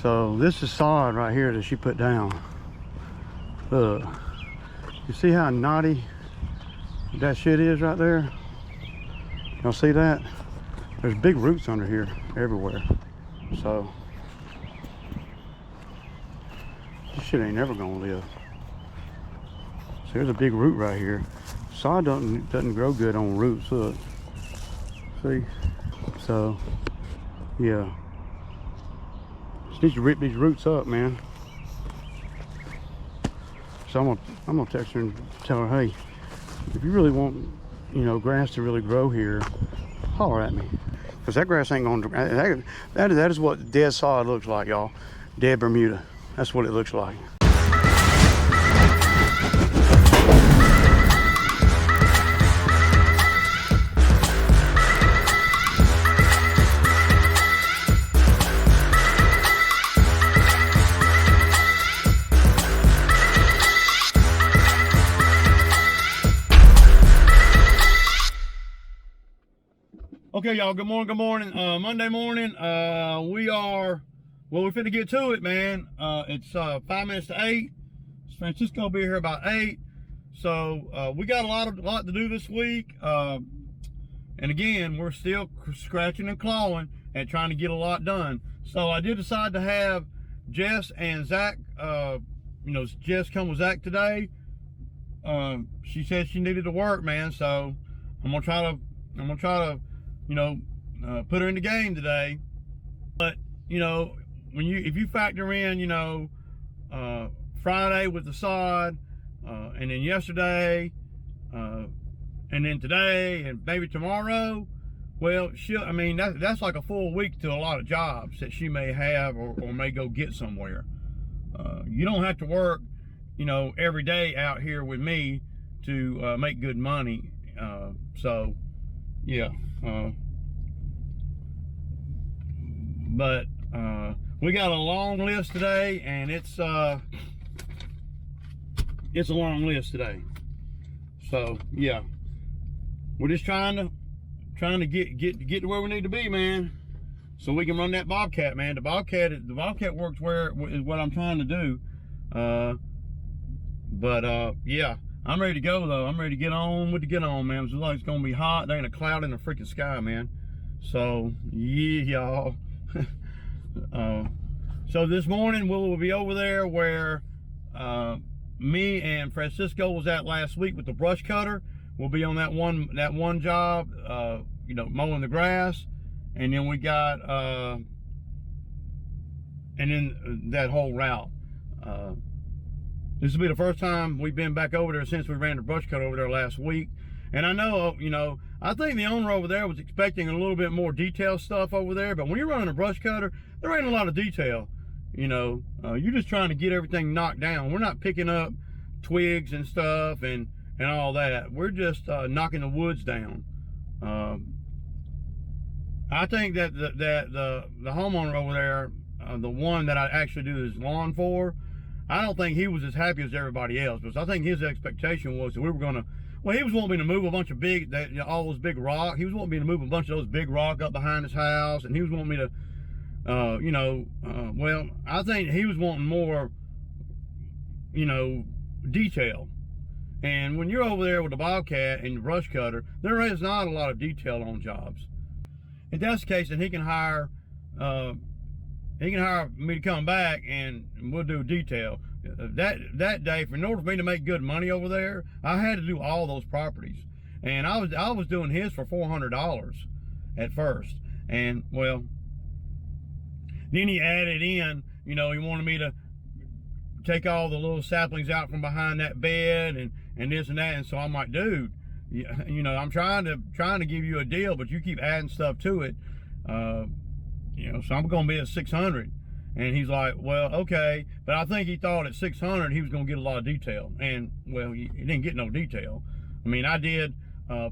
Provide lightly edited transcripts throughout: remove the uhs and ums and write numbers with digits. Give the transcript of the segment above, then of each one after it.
So this is sod right here that she put down. Look, you see how knotty that shit is right there? Y'all see that? There's big roots under here everywhere. So this shit ain't never gonna live. So there's a big root right here. Sod doesn't grow good on roots. Look, see? So yeah, just need to rip these roots up, man. So I'm gonna text her and tell her, hey, if you really want, you know, grass to really grow here, holler at me, because that grass ain't gonna. That is what dead sod looks like, y'all. Dead Bermuda. That's what it looks like. Okay, y'all, good morning. Monday morning, we finna get to it, man. It's 5 minutes to 8. Francisco will be here about 8. So we got a lot to do this week. And again, we're still scratching and clawing and trying to get a lot done. So I did decide to have Jess and Zach, Jess come with Zach today. She said she needed to work, man. So I'm gonna try to put her in the game today. But if you factor in Friday with the sod, and then yesterday, and then today, and maybe tomorrow, well, that's like a full week to a lot of jobs that she may have or may go get somewhere. You don't have to work every day out here with me to make good money. So yeah. But we got a long list today, and it's a long list today. So yeah, we're just trying to get to where we need to be, man, so we can run that Bobcat, man. The Bobcat works where is what I'm trying to do. Yeah, I'm ready to go though. I'm ready to get on with the get on, man. It's like it's gonna be hot. There ain't a cloud in the freaking sky, man. So yeah, y'all. So this morning we'll be over there where me and Francisco was at last week with the brush cutter. We'll be on that one job, mowing the grass, and then we got and then that whole route. This will be the first time we've been back over there since we ran the brush cut over there last week. And I know, I think the owner over there was expecting a little bit more detailed stuff over there, but when you're running a brush cutter, there ain't a lot of detail. You're just trying to get everything knocked down. We're not picking up twigs and stuff and all that. We're just knocking the woods down. I think that the homeowner over there, the one that I actually do his lawn for, I don't think he was as happy as everybody else, because I think his expectation was that we were gonna. Well, he was wanting me to move a bunch of all those big rock. He was wanting me to move a bunch of those big rock up behind his house, and he was wanting me to, well, I think he was wanting more, detail. And when you're over there with the Bobcat and the brush cutter, there is not a lot of detail on jobs. If that's the case, then he can hire me to come back and we'll do detail. That day, in order for me to make good money over there, I had to do all those properties, and I was doing his for $400 at first, and well, then he added in, he wanted me to take all the little saplings out from behind that bed and this and that, and so I'm like, dude, I'm trying to give you a deal, but you keep adding stuff to it, so I'm gonna be at 600. And he's like, well, okay. But I think he thought at 600 he was going to get a lot of detail. And, well, he didn't get no detail. I mean, I did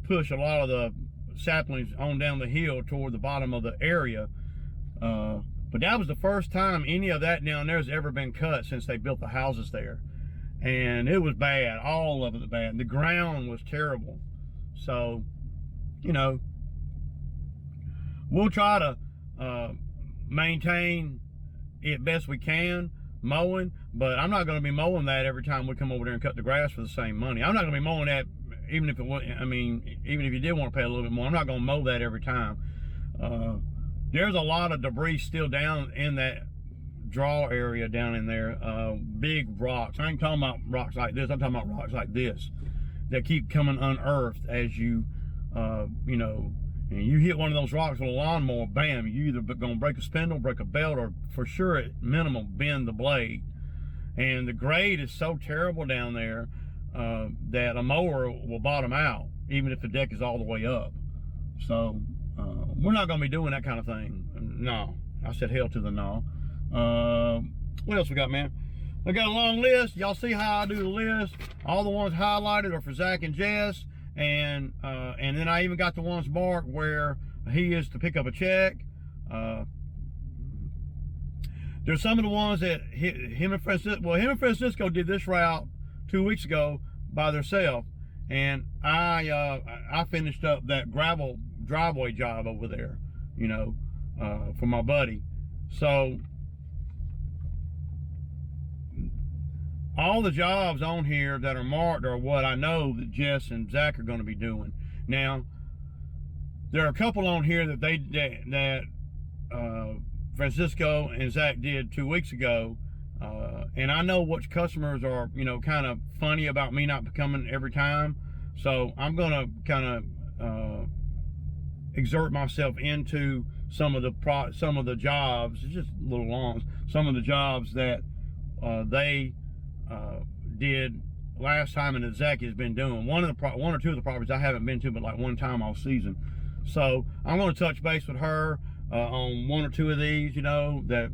push a lot of the saplings on down the hill toward the bottom of the area. But that was the first time any of that down there has ever been cut since they built the houses there. And it was bad. All of it was bad. The ground was terrible. So, we'll try to maintain it best we can mowing, but I'm not going to be mowing that every time we come over there and cut the grass for the same money. I'm not going to be mowing that even if it was, I mean, even if you did want to pay a little bit more. I'm not going to mow that every time. There's a lot of debris still down in that draw area down in there. Big rocks. I ain't talking about rocks like this. I'm talking about rocks like this that keep coming unearthed as you, you know, and you hit one of those rocks with a lawnmower, bam, you either gonna break a spindle, break a belt, or for sure at minimum bend the blade. And the grade is so terrible down there that a mower will bottom out even if the deck is all the way up. So we're not gonna be doing that kind of thing. No, I said hell to the no. What else we got, man? I got a long list. Y'all see how I do the list. All the ones highlighted are for Zach and Jess. And then I even got the ones marked where he is to pick up a check. There's some of the ones that him and Francisco did this route 2 weeks ago by themselves, and I finished up that gravel driveway job over there, you know, for my buddy. So all the jobs on here that are marked are what I know that Jess and Zach are going to be doing. Now, there are a couple on here that Francisco and Zach did 2 weeks ago, and I know which customers are, you know, kind of funny about me not coming every time. So I'm going to kind of exert myself into some of the jobs. It's just little longs. Some of the jobs that they did last time and that Zach has been doing. One or two of the properties I haven't been to but like one time all season. So I'm going to touch base with her on one or two of these, you know, that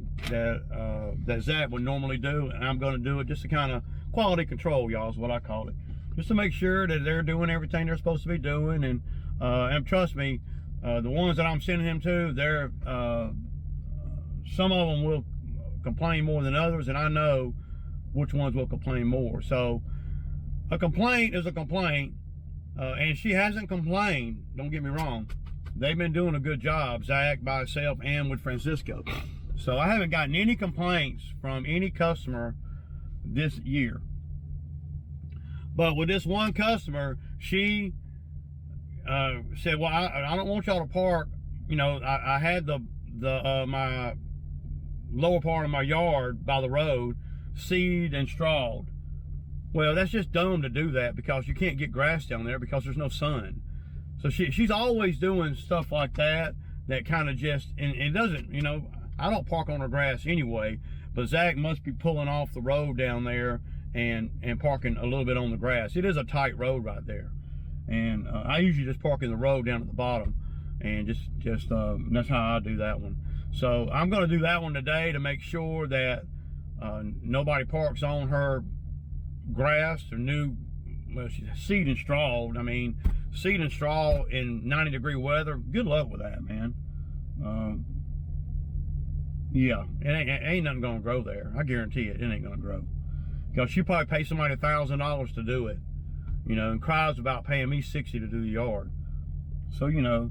Zach would normally do, and I'm going to do it just to kind of quality control, y'all, is what I call it, just to make sure that they're doing everything they're supposed to be doing. And trust me, the ones that I'm sending him to, they're some of them will complain more than others, and I know which ones will complain more. So a complaint is a complaint, and she hasn't complained, don't get me wrong. They've been doing a good job, Zach by himself and with Francisco. So I haven't gotten any complaints from any customer this year. But with this one customer, she said, well, I don't want y'all to park, you know, I had my lower part of my yard by the road seed and strawed. Well, that's just dumb to do that because you can't get grass down there because there's no sun. So she's always doing stuff like that kind of just, and it doesn't, you know, I don't park on her grass anyway, but Zach must be pulling off the road down there and parking a little bit on the grass. It is a tight road right there. And I usually just park in the road down at the bottom, and just that's how I do that one. So I'm going to do that one today to make sure that nobody parks on her grass or well, she's seed and straw. I mean, seed and straw in 90-degree weather, good luck with that, man. Yeah, it ain't nothing gonna grow there. I guarantee it ain't gonna grow. Because she probably pay somebody $1,000 to do it, you know, and cries about paying me $60 to do the yard. So, you know,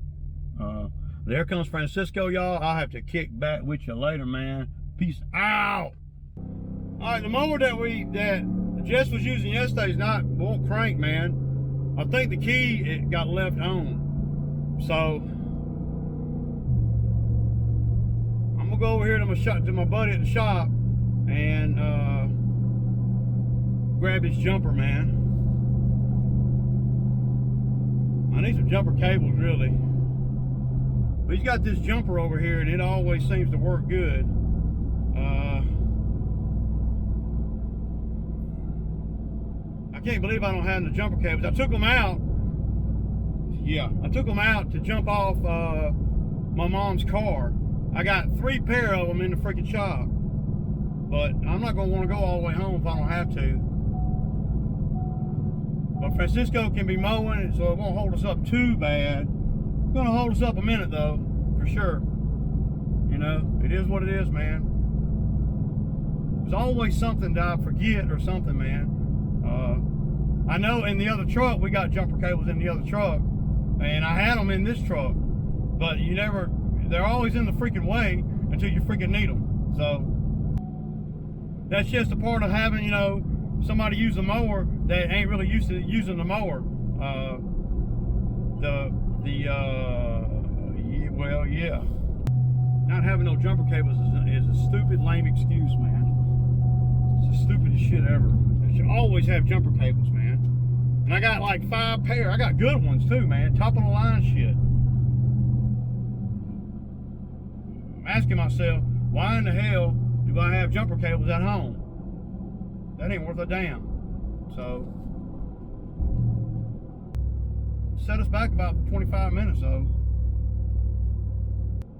there comes Francisco, y'all. I'll have to kick back with you later, man. Peace out. All right, the mower that Jess was using yesterday won't crank, man. I think the key, it got left on. So I'm gonna go over here to my buddy at the shop and grab his jumper, man. I need some jumper cables, really. But he's got this jumper over here, and it always seems to work good. I can't believe I don't have the jumper cables. I took them out. Yeah, I took them out to jump off my mom's car. I got 3 pair of them in the freaking shop. But I'm not going to want to go all the way home if I don't have to. But Francisco can be mowing, so it won't hold us up too bad. It's going to hold us up a minute, though, for sure. You know, it is what it is, man. There's always something that I forget or something, man. I know in the other truck, we got jumper cables in the other truck, and I had them in this truck, but they're always in the freaking way until you freaking need them. So that's just a part of having, you know, somebody use a mower that ain't really used to using the mower. Well, yeah. Not having no jumper cables is a stupid, lame excuse, man. It's the stupidest shit ever. You should always have jumper cables, man. And I got like 5 pair. I got good ones too, man. Top of the line shit. I'm asking myself, why in the hell do I have jumper cables at home? That ain't worth a damn. So, set us back about 25 minutes though.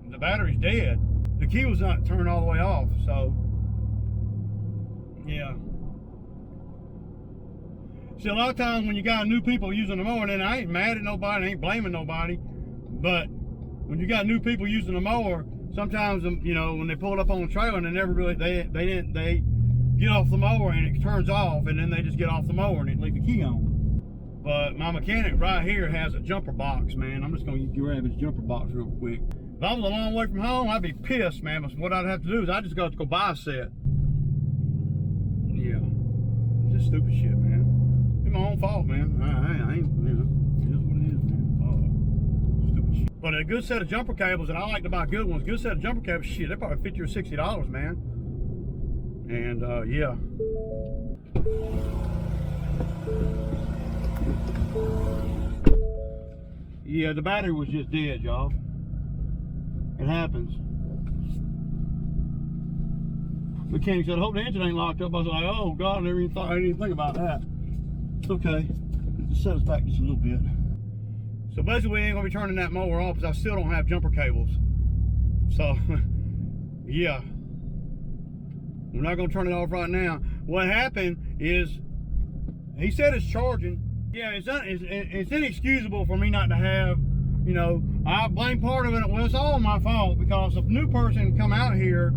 The battery's dead. The key was not turned all the way off, so yeah. See, a lot of times when you got new people using the mower, and I ain't mad at nobody, I ain't blaming nobody, but when you got new people using the mower, sometimes, you know, when they pull it up on the trailer and they never really, they get off the mower and it turns off, and then they just get off the mower and they leave the key on. But my mechanic right here has a jumper box, man. I'm just gonna grab his jumper box real quick. If I was a long way from home, I'd be pissed, man. But what I'd have to do is I just got to go buy a set. Yeah, it's just stupid shit, man. It's my own fault, man. I ain't, you know, it is what it is, man. Stupid shit. But a good set of jumper cables, and I like to buy good ones. Good set of jumper cables, shit, they're probably $50 or $60, man. And yeah. Yeah, the battery was just dead, y'all. It happens. Mechanic said, I hope the engine ain't locked up. I was like, oh God, I didn't even think about that. It's okay. Just set us back just a little bit. So basically we ain't gonna be turning that mower off because I still don't have jumper cables. So yeah. We're not gonna turn it off right now. What happened is he said it's charging. Yeah, it's inexcusable for me not to have, you know, I blame part of it. Well, it's all my fault because if a new person come out here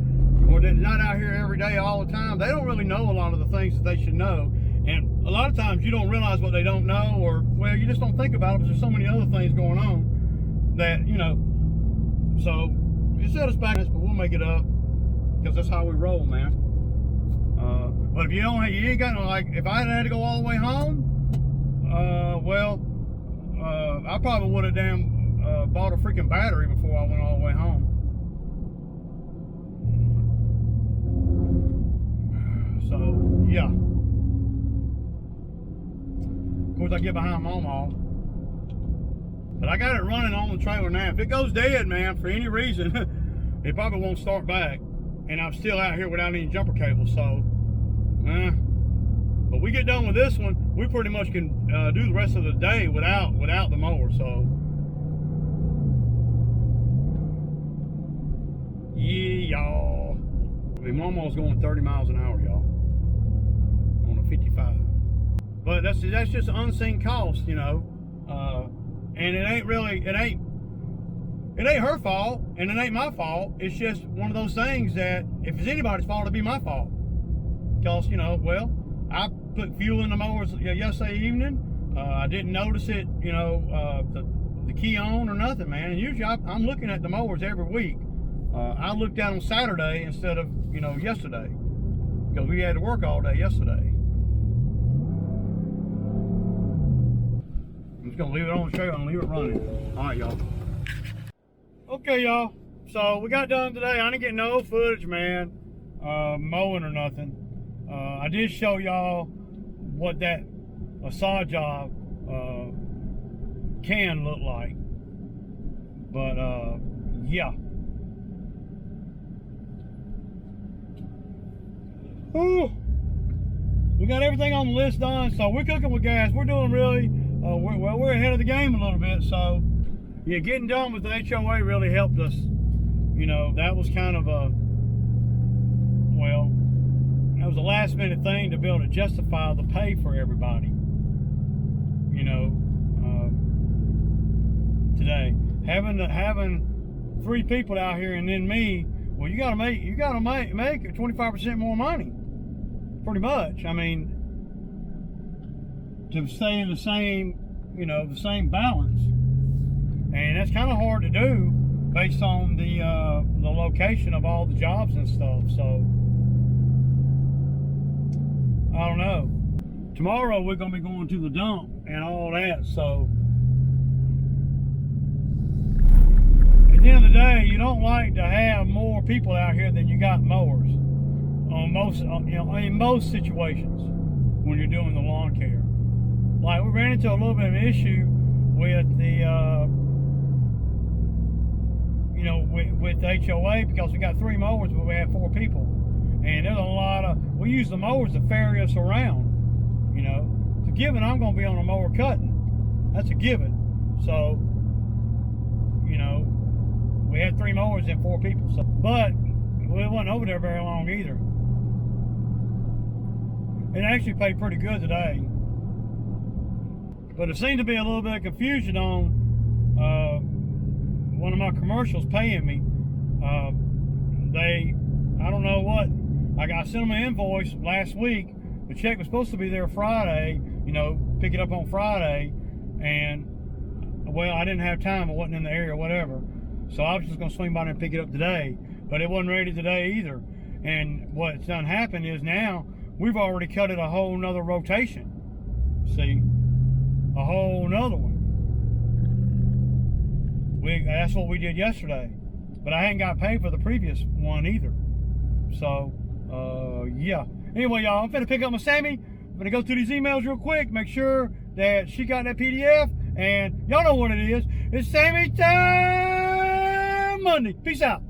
or they're not out here every day all the time, they don't really know a lot of the things that they should know. And a lot of times you don't realize what they don't know, or, well, you just don't think about it because there's so many other things going on that, you know. So, it set us back, but we'll make it up because that's how we roll, man. But if you ain't got no, like, if I had to go all the way home, I probably would have bought a freaking battery before I went all the way home. So, yeah. Of course, I get behind Mama. But I got it running on the trailer now. If it goes dead, man, for any reason, it probably won't start back. And I'm still out here without any jumper cables, so, but we get done with this one, we pretty much can do the rest of the day without the mower. So yeah, y'all. I mean, Mama's going 30 miles an hour, y'all, on a 55. But that's just an unseen cost, you know. And it ain't her fault, and it ain't my fault. It's just one of those things that if it's anybody's fault, it'd be my fault. Because, you know, well, I put fuel in the mowers yesterday evening. I didn't notice it, you know, the key on or nothing, man. And usually I'm looking at the mowers every week. I looked out on Saturday instead of, you know, yesterday, because we had to work all day yesterday. I'm just gonna leave it on the trailer and leave it running. All right, y'all. Okay, y'all. So we got done today. I didn't get no footage, man, mowing or nothing. I did show y'all what that saw job can look like, but yeah. Ooh. We got everything on the list done, so we're cooking with gas. We're doing really we're ahead of the game a little bit. So yeah, getting done with the HOA really helped us. You know, that was kind of a, well, that was a last minute thing to be able to justify the pay for everybody, you know, today. Having 3 people out here and then me, well, you gotta make 25% more money, pretty much. I mean, to stay in the same, you know, the same balance. And that's kind of hard to do based on the location of all the jobs and stuff. So I don't know. Tomorrow we're gonna be going to the dump and all that. So at the end of the day, you don't like to have more people out here than you got mowers on most, in most situations when you're doing the lawn care. Like, we ran into a little bit of an issue with the with the HOA, because we got 3 mowers but we had 4 people, and there's a lot of, we use the mowers to ferry us around. It's a given I'm going to be on a mower cutting. That's a given. So we had 3 mowers and 4 people. So, but we wasn't over there very long either. It actually paid pretty good today. But it seemed to be a little bit of confusion on one of my commercials paying me. I don't know what. I sent them an invoice last week. The check was supposed to be there Friday, pick it up on Friday. And, well, I didn't have time. I wasn't in the area or whatever. So I was just going to swing by there and pick it up today. But it wasn't ready today either. And what's done happened is now we've already cut it a whole nother rotation. See? A whole nother one. That's what we did yesterday. But I hadn't got paid for the previous one either. So, yeah. Anyway, y'all, I'm finna pick up my Sammy. I'm gonna go through these emails real quick, make sure that she got that PDF, and y'all know what it is. It's Sammy Time Monday. Peace out.